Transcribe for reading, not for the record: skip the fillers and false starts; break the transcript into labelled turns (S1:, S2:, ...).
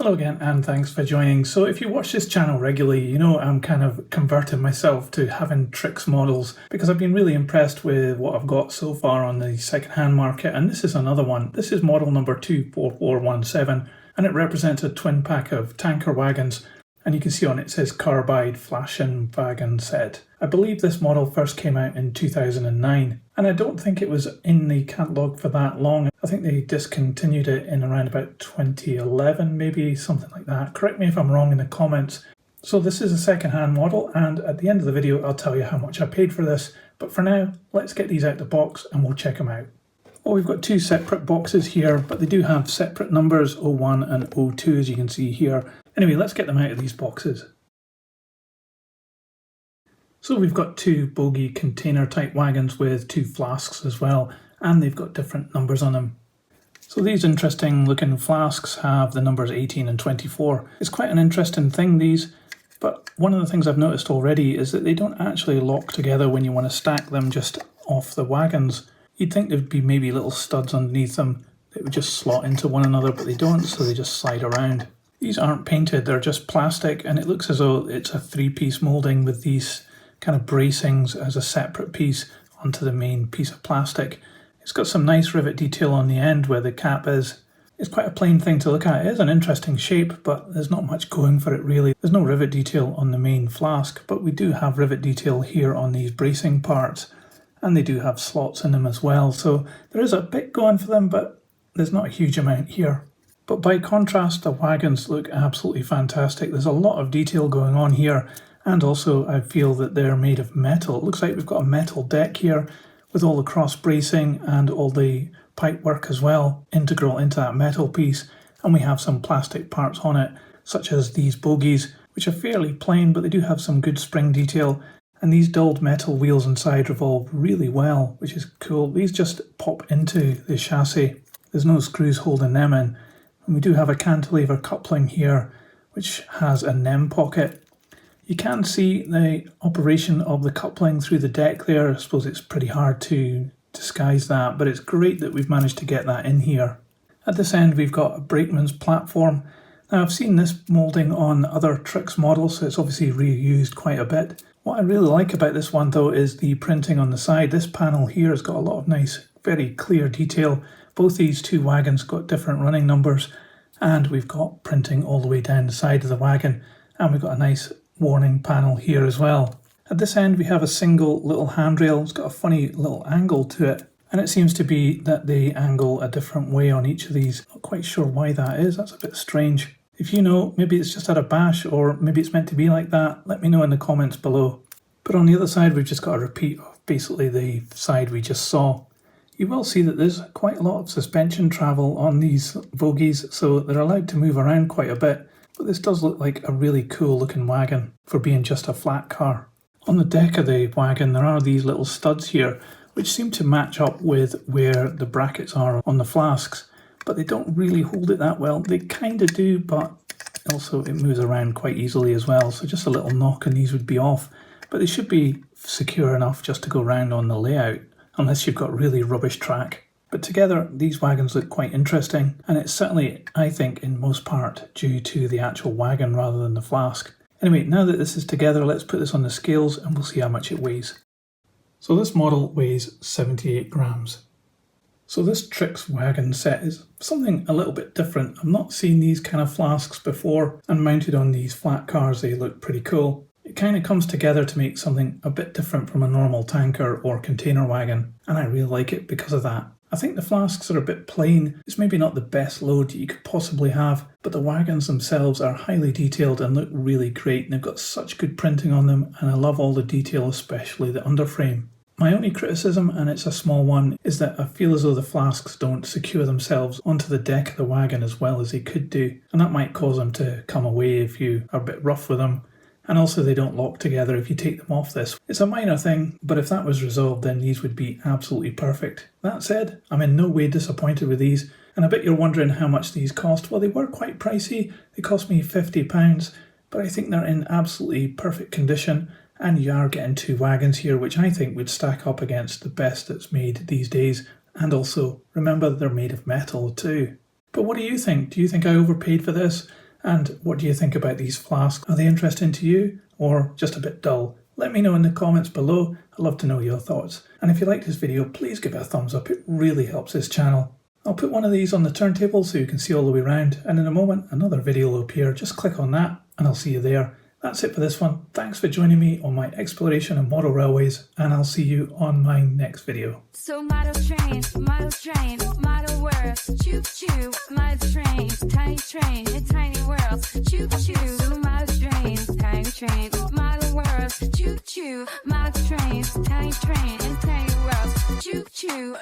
S1: Hello again and thanks for joining. So if you watch this channel regularly, you know I'm kind of converting myself to having TRIX models because I've been really impressed with what I've got so far on the second-hand market, and this is another one. This is model number 24417 and it represents a twin pack of tanker wagons, and you can see on it says Carbine Flask Wagon set. I believe this model first came out in 2009 and I don't think it was in the catalogue for that long. I think they discontinued it in around about 2011, maybe something like that. Correct me if I'm wrong in the comments. So this is a second-hand model, and at the end of the video I'll tell you how much I paid for this. But for now, let's get these out the box and we'll check them out. Well, we've got two separate boxes here, but they do have separate numbers, 01 and 02, as you can see here. Anyway, let's get them out of these boxes. So we've got two bogie container type wagons with two flasks as well, and they've got different numbers on them. So these interesting looking flasks have the numbers 18 and 24. It's quite an interesting thing, these, but one of the things I've noticed already is that they don't actually lock together when you want to stack them just off the wagons. You'd think there'd be maybe little studs underneath them that would just slot into one another, but they don't, so they just slide around. These aren't painted, they're just plastic, and it looks as though it's a three-piece moulding with these kind of bracings as a separate piece onto the main piece of plastic. It's got some nice rivet detail on the end where the cap is. It's quite a plain thing to look at. It is an interesting shape, but there's not much going for it really. There's no rivet detail on the main flask, but we do have rivet detail here on these bracing parts, and they do have slots in them as well. So there is a bit going for them, but there's not a huge amount here. But by contrast, the wagons look absolutely fantastic. There's a lot of detail going on here, and also I feel that they're made of metal. It looks like we've got a metal deck here with all the cross bracing and all the pipe work as well, integral into that metal piece. And we have some plastic parts on it, such as these bogies, which are fairly plain, but they do have some good spring detail. And these dulled metal wheels inside revolve really well, which is cool. These just pop into the chassis. There's no screws holding them in. And we do have a cantilever coupling here, which has a NEM pocket. You can see the operation of the coupling through the deck there. I suppose it's pretty hard to disguise that, but it's great that we've managed to get that in here. At this end we've got a brakeman's platform. Now I've seen this moulding on other TRIX models, so it's obviously reused quite a bit. What I really like about this one though is the printing on the side. This panel here has got a lot of nice, very clear detail. Both these two wagons got different running numbers, and we've got printing all the way down the side of the wagon, and we've got a nice warning panel here as well. At this end we have a single little handrail. It's got a funny little angle to it, and it seems to be that they angle a different way on each of these. Not quite sure why that is. That's a bit strange. If you know, maybe it's just had a bash, or maybe it's meant to be like that, let me know in the comments below. But on the other side we've just got a repeat of basically the side we just saw. You will see that there's quite a lot of suspension travel on these bogies, so they're allowed to move around quite a bit. But this does look like a really cool looking wagon for being just a flat car. On the deck of the wagon there are these little studs here which seem to match up with where the brackets are on the flasks, but they don't really hold it that well. They kind of do, but also it moves around quite easily as well, so just a little knock and these would be off. But they should be secure enough just to go round on the layout, unless you've got really rubbish track. But together these wagons look quite interesting, and it's certainly, I think, in most part due to the actual wagon rather than the flask. Anyway, now that this is together, let's put this on the scales and we'll see how much it weighs. So this model weighs 78 grams. So this TRIX wagon set is something a little bit different. I've not seen these kind of flasks before, and mounted on these flat cars they look pretty cool. It kind of comes together to make something a bit different from a normal tanker or container wagon, and I really like it because of that. I think the flasks are a bit plain. It's maybe not the best load you could possibly have, but the wagons themselves are highly detailed and look really great, and they've got such good printing on them, and I love all the detail, especially the underframe. My only criticism, and it's a small one, is that I feel as though the flasks don't secure themselves onto the deck of the wagon as well as they could do, and that might cause them to come away if you are a bit rough with them. And also they don't lock together if you take them off this. It's a minor thing, but if that was resolved then these would be absolutely perfect. That said, I'm in no way disappointed with these, and I bet you're wondering how much these cost. Well, they were quite pricey. They cost me £50, but I think they're in absolutely perfect condition, and you are getting two wagons here which I think would stack up against the best that's made these days. And also, remember they're made of metal too. But what do you think? Do you think I overpaid for this? And what do you think about these flasks? Are they interesting to you or just a bit dull? Let me know in the comments below. I'd love to know your thoughts. And if you liked this video, please give it a thumbs up. It really helps this channel. I'll put one of these on the turntable so you can see all the way around, and in a moment another video will appear. Just click on that and I'll see you there. That's it for this one. Thanks for joining me on my exploration of model railways, and I'll see you on my next video.
S2: So model trains, model worlds, choo-choo, model trains, in tiny worlds, choo-choo, so model trains, tiny trains, model worlds, choo-choo, model trains, in tiny worlds, choo-choo.